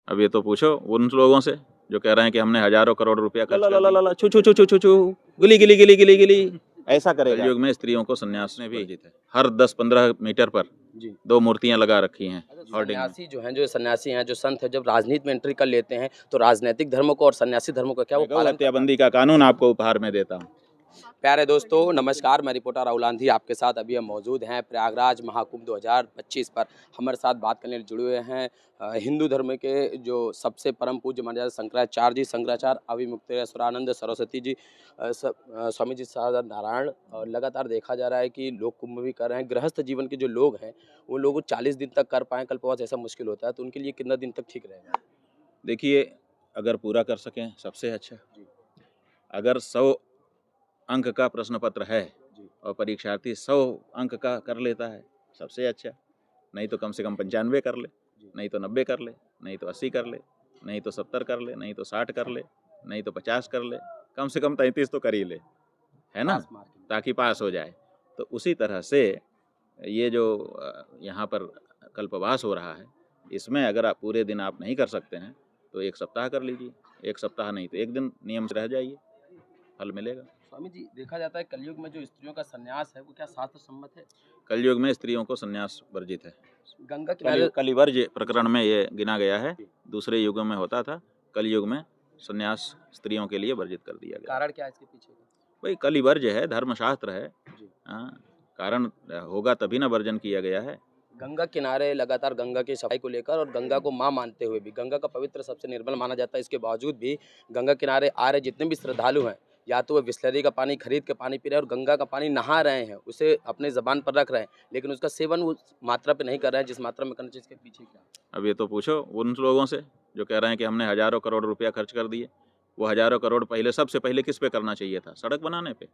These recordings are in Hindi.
अब ये तो पूछो उन लोगों से जो कह रहे हैं कि हमने हजारों करोड़ रुपया खर्च कर दिया। छू छू छू छू छू छू गिली गिली गिली गिली गिली ऐसा करेगा। युग में स्त्रियों को संन्यास में भी हर 10-15 मीटर पर जी 2 मूर्तियां लगा रखी हैं होर्डिंग में। सन्यासी सन्यासी हैं, जो संत है, जब राजनीति में एंट्री कर लेते हैं तो राजनीतिक धर्म को और सन्यासी धर्म को क्या वो पालन करते हैं? हत्याबंदी का कानून आपको उपहार में देता हूँ। प्यारे दोस्तों नमस्कार, मैं रिपोर्टर राहुल आंधी आपके साथ अभी हम मौजूद हैं प्रयागराज महाकुंभ 2025 पर। हमारे साथ बात करने जुड़े हुए हैं हिंदू धर्म के जो सबसे परम पूज्य माने जाते शंकराचार्य जी, शंकराचार्य अविमुक्तेश्वरानंद सरस्वती जी, स्वामी जी सदानंद नारायण। और लगातार देखा जा रहा है कि लोग कुंभ भी कर रहे हैं। गृहस्थ जीवन के जो लोग हैं वो लोग 40 दिन तक कर पाएँ, कल्पवास ऐसा मुश्किल होता है, तो उनके लिए कितना दिन तक ठीक रहेगा? देखिए, अगर पूरा कर सकें सबसे अच्छा। जी अगर 100 अंक का प्रश्न पत्र है जी और परीक्षार्थी 100 अंक का कर लेता है सबसे अच्छा। नहीं तो कम से कम 95 कर ले, जी नहीं तो 90 कर ले, नहीं तो 80 कर ले, नहीं तो 70 कर ले, नहीं तो 60 कर ले, नहीं तो 50 कर ले, कम से कम 33 तो कर ही ले, है ना, पास मार्क। ताकि पास हो जाए। तो उसी तरह से ये जो यहाँ पर कल्पवास हो रहा है, इसमें अगर आप पूरे दिन आप नहीं कर सकते हैं तो 1 सप्ताह कर लीजिए, 1 सप्ताह नहीं तो 1 दिन नियम से रह जाइए, फल मिलेगा। स्वामी जी देखा जाता है कलयुग में जो स्त्रियों का संन्यास है वो क्या शास्त्र सम्मत है? कलयुग में स्त्रियों को संन्यास वर्जित है। गंगा किनारे कलिवर्ज प्रकरण में ये गिना गया है। जी। दूसरे युगों में होता था, कलयुग में संन्यास स्त्रियों के लिए वर्जित कर दिया गया। कारण क्या है इसके पीछे का? भाई कलिवर्ज है, धर्मशास्त्र है। जी हाँ, कारण होगा तभी ना वर्जन किया गया है। गंगा किनारे लगातार गंगा की सफाई को लेकर और गंगा को मां मानते हुए भी गंगा का पवित्र सबसे निर्मल माना जाता है, इसके बावजूद भी गंगा किनारे आ रहे जितने भी श्रद्धालु हैं या तो वो बिस्लरी का पानी खरीद के पानी पी रहे हैं और गंगा का पानी नहा रहे हैं, उसे अपने जबान पर रख रहे हैं, लेकिन उसका सेवन उस मात्रा पे नहीं कर रहे हैं जिस मात्रा में करना चाहिए। इसके पीछे क्या? अब ये तो पूछो उन लोगों से जो कह रहे हैं कि हमने हजारों करोड़ रुपया खर्च कर दिए। वो हजारों करोड़ पहले सबसे पहले किस पे करना चाहिए था? सड़क बनाने पे,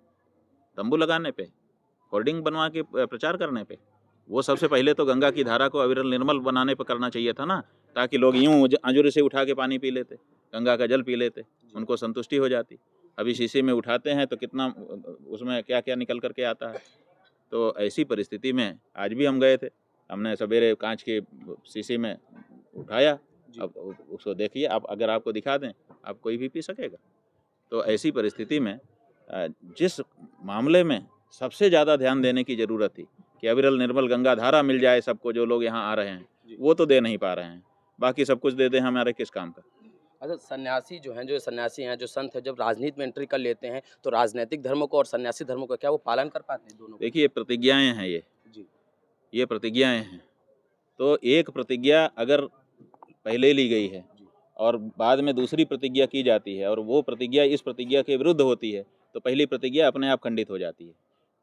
तंबू लगाने पे, होर्डिंग बनवा के प्रचार करने पे। वो सबसे पहले तो गंगा की धारा को अविरल निर्मल बनाने पे करना चाहिए था ना, ताकि लोग यूं अंजुर से उठा के पानी पी लेते, गंगा का जल पी लेते, उनको संतुष्टि हो जाती। अभी शीशे में उठाते हैं तो कितना उसमें क्या क्या निकल करके आता है। तो ऐसी परिस्थिति में आज भी हम गए थे, हमने सवेरे कांच के शीशे में उठाया। अब उसको देखिए, आप अगर आपको दिखा दें, आप कोई भी पी सकेगा। तो ऐसी परिस्थिति में जिस मामले में सबसे ज़्यादा ध्यान देने की ज़रूरत थी कि अविरल निर्मल गंगा धारा मिल जाए सबको, जो लोग यहाँ आ रहे हैं, वो तो दे नहीं पा रहे हैं। बाकी सब कुछ दे दें हमारे किस काम का। अच्छा, सन्यासी हैं, जो संत है, जब राजनीति में एंट्री कर लेते हैं तो राजनीतिक धर्म को और सन्यासी धर्म को क्या वो पालन कर पाते हैं दोनों को? देखिए, प्रतिज्ञाएँ हैं जी ये प्रतिज्ञाएँ हैं। तो एक प्रतिज्ञा अगर पहले ली गई है जी और बाद में दूसरी प्रतिज्ञा की जाती है और वो प्रतिज्ञा इस प्रतिज्ञा के विरुद्ध होती है, तो पहली प्रतिज्ञा अपने आप खंडित हो जाती है।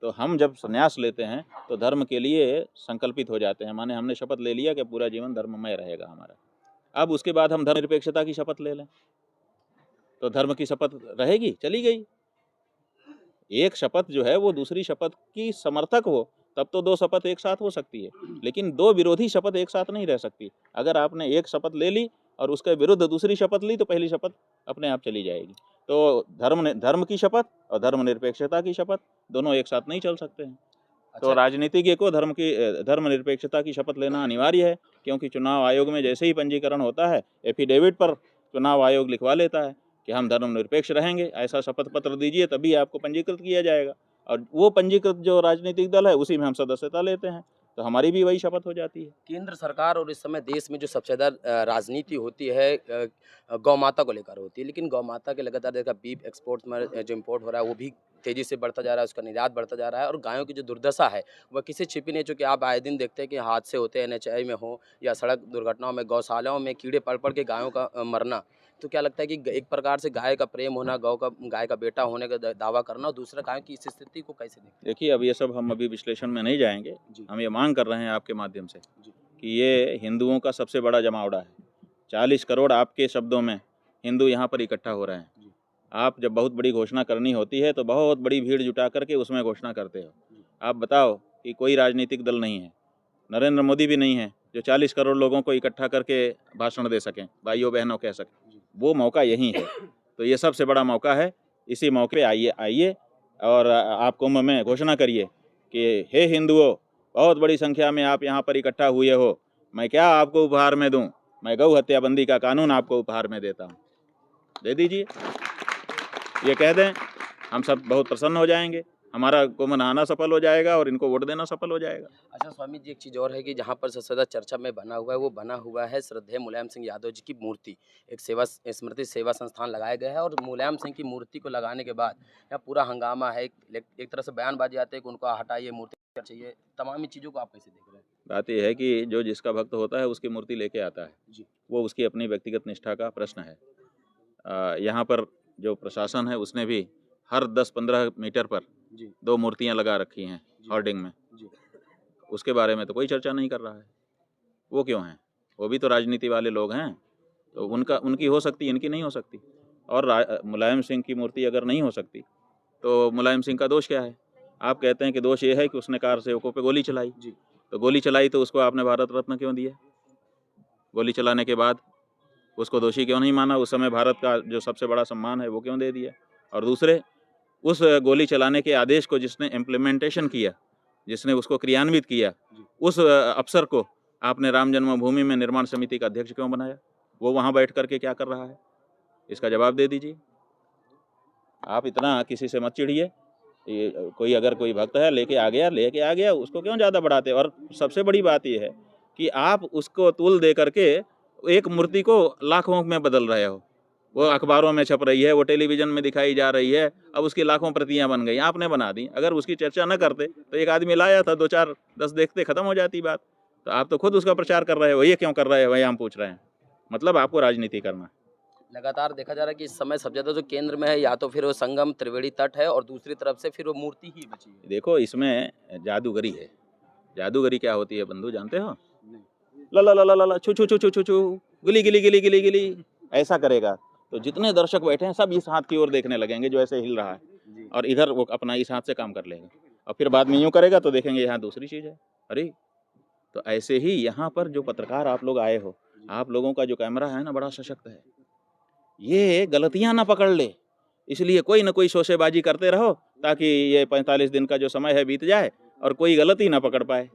तो हम जब संन्यास लेते हैं तो धर्म के लिए संकल्पित हो जाते हैं, माने हमने शपथ ले लिया कि पूरा जीवन धर्ममय रहेगा हमारा। अब उसके बाद हम धर्मनिरपेक्षता की शपथ ले लें तो धर्म की शपथ रहेगी, चली गई। एक शपथ जो है वो दूसरी शपथ की समर्थक हो तब तो 2 शपथ एक साथ हो सकती है, लेकिन 2 विरोधी शपथ एक साथ नहीं रह सकती। अगर आपने एक शपथ ले ली और उसके विरुद्ध दूसरी शपथ ली तो पहली शपथ अपने आप चली जाएगी। तो धर्म की शपथ और धर्मनिरपेक्षता की शपथ दोनों एक साथ नहीं चल सकते हैं। तो अच्छा राजनीतिज्ञ को धर्मनिरपेक्षता की शपथ लेना अनिवार्य है, क्योंकि चुनाव आयोग में जैसे ही पंजीकरण होता है, एफिडेविट पर चुनाव आयोग लिखवा लेता है कि हम धर्मनिरपेक्ष रहेंगे, ऐसा शपथ पत्र दीजिए तभी आपको पंजीकृत किया जाएगा। और वो पंजीकृत जो राजनीतिक दल है उसी में हम सदस्यता लेते हैं, तो हमारी भी वही शपथ हो जाती है। केंद्र सरकार और इस समय देश में जो सबसे ज़्यादा राजनीति होती है गौ माता को लेकर होती है, लेकिन गौ माता के लगातार देखा बीफ एक्सपोर्ट में जो इम्पोर्ट हो रहा है वो भी तेज़ी से बढ़ता जा रहा है, उसका निर्यात बढ़ता जा रहा है और गायों की जो दुर्दशा है वह किसी छिपी नहीं, चूँकि आप आए दिन देखते हैं कि हादसे होते हैं एनएचआई में हो या सड़क दुर्घटनाओं में, गौशालाओं में कीड़े पड़ के गायों का मरना। तो क्या लगता है कि एक प्रकार से गाय का प्रेम होना, गाय का बेटा होने का दावा करना और दूसरा गायों की इस स्थिति को कैसे देखते हैं? देखिए, अब ये सब हम अभी विश्लेषण में नहीं जाएंगे। जी हम ये मांग कर रहे हैं आपके माध्यम से जी कि ये हिंदुओं का सबसे बड़ा जमावड़ा है। 40 करोड़ आपके शब्दों में हिंदू यहाँ पर इकट्ठा हो रहे हैं। जी आप जब बहुत बड़ी घोषणा करनी होती है तो बहुत बड़ी भीड़ जुटा करके उसमें घोषणा करते हो। जी आप बताओ कि कोई राजनीतिक दल नहीं है, नरेंद्र मोदी भी नहीं है, जो 40 करोड़ लोगों को इकट्ठा करके भाषण दे सकें, भाइयों बहनों कह सकें। जी वो मौका यही है। तो ये सबसे बड़ा मौका है। इसी मौके पे आइए और आप कुंभ में घोषणा करिए कि हे हिंदुओं, बहुत बड़ी संख्या में आप यहाँ पर इकट्ठा हुए हो, मैं क्या आपको उपहार में दूँ? मैं गौ हत्या बंदी का कानून आपको उपहार में देता हूँ, दे दीजिए। ये कह दें, हम सब बहुत प्रसन्न हो जाएंगे, हमारा को मनाना सफल हो जाएगा और इनको वोट देना सफल हो जाएगा। अच्छा स्वामी जी, एक चीज़ और है कि जहाँ पर सबसे ज़्यादा चर्चा में बना हुआ है, वो बना हुआ है श्रद्धेय मुलायम सिंह यादव जी की मूर्ति। एक सेवा स्मृति सेवा संस्थान लगाया गया है और मुलायम सिंह की मूर्ति को लगाने के बाद यहाँ पूरा हंगामा है। एक तरह से बयानबाजी आती है कि उनको हटाइए, मूर्ति चाहिए। तमाम ही चीज़ों को आप कैसे देख रहे हैं? बात यह है कि जो जिसका भक्त होता है उसकी मूर्ति लेके आता है, जी, वो उसकी अपनी व्यक्तिगत निष्ठा का प्रश्न है। यहाँ पर जो प्रशासन है उसने भी हर 10-15 मीटर पर जी, 2 मूर्तियाँ लगा रखी हैं होर्डिंग में। जी। उसके बारे में तो कोई चर्चा नहीं कर रहा है। वो क्यों हैं? वो भी तो राजनीति वाले लोग हैं, तो उनकी हो सकती है, इनकी नहीं हो सकती। और मुलायम सिंह की मूर्ति अगर नहीं हो सकती, तो मुलायम सिंह का दोष क्या है? आप कहते हैं कि दोष ये है कि उसने कार सेवकों पे गोली चलाई। जी। तो गोली चलाई तो उसको आपने भारत रत्न क्यों दिया? गोली चलाने के बाद उसको दोषी क्यों नहीं माना? उस समय भारत का जो सबसे बड़ा सम्मान है वो क्यों दे दिया? और दूसरे, उस गोली चलाने के आदेश को जिसने इम्प्लीमेंटेशन किया, जिसने उसको क्रियान्वित किया, उस अफ़सर को आपने राम जन्मभूमि में निर्माण समिति का अध्यक्ष क्यों बनाया? वो वहाँ बैठ कर के क्या कर रहा है? इसका जवाब दे दीजिए। आप इतना किसी से मत चिढ़िए। ये कोई अगर कोई भक्त है लेके आ गया, उसको क्यों ज़्यादा बढ़ाते? और सबसे बड़ी बात ये है कि आप उसको तूल दे करके एक मूर्ति को लाखों में बदल रहे हो। वो अखबारों में छप रही है, वो टेलीविज़न में दिखाई जा रही है, अब उसकी लाखों प्रतियाँ बन गई, आपने बना दी। अगर उसकी चर्चा न करते तो एक आदमी लाया था, 2-4 10 देखते, खत्म हो जाती बात। तो आप तो खुद उसका प्रचार कर रहे हो, ये क्यों कर रहे हो भाई, हम पूछ रहे हैं। मतलब आपको राजनीति करना है। लगातार देखा जा रहा है कि इस समय सबसे ज़्यादा जो केंद्र में है, या तो फिर वो संगम त्रिवेणी तट है और दूसरी तरफ से फिर वो मूर्ति ही बची है। देखो, इसमें जादूगरी है। जादूगरी क्या होती है बंधु, जानते हो? नहीं। ला ला ला ला ला ला, छू छू छू छू छू छू, गिली गिली गिली गिली गिली, ऐसा करेगा तो जितने दर्शक बैठे हैं सब इस हाथ की ओर देखने लगेंगे जो ऐसे हिल रहा है, जी। और इधर वो अपना इस हाथ से काम कर लेगा, और फिर बाद में यूं करेगा तो देखेंगे यहाँ दूसरी चीज है। अरे, तो ऐसे ही यहाँ पर जो पत्रकार आप लोग आए हो, आप लोगों का जो कैमरा है ना बड़ा सशक्त है, ये गलतियां ना पकड़ ले, इसलिए कोई ना कोई शोशेबाजी करते रहो ताकि ये 45 दिन का जो समय है बीत जाए और कोई गलती ना पकड़ पाए।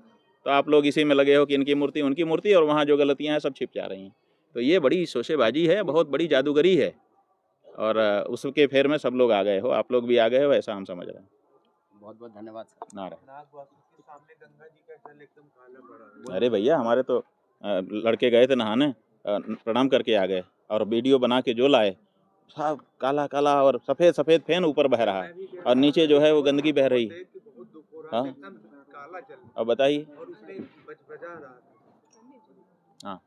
तो आप लोग इसी में लगे हो कि इनकी मूर्ति उनकी मूर्ति, और वहाँ जो गलतियाँ हैं सब छिप जा रही हैं। तो ये बड़ी शोशेबाजी है, बहुत बड़ी जादूगरी है, और उसके फेर में सब लोग आ गए हो, आप लोग भी आ गए हो, ऐसा हम समझ रहे हैं। बहुत बहुत धन्यवाद सर। नारायण। अरे भैया, हमारे तो लड़के गए थे नहाने, प्रणाम करके आ गए, और वीडियो बना के जो लाए सब काला काला और सफ़ेद सफ़ेद फैन ऊपर बह रहा है और नीचे जो है वो गंदगी बह रही है। हाँ, अब बताइए। हाँ।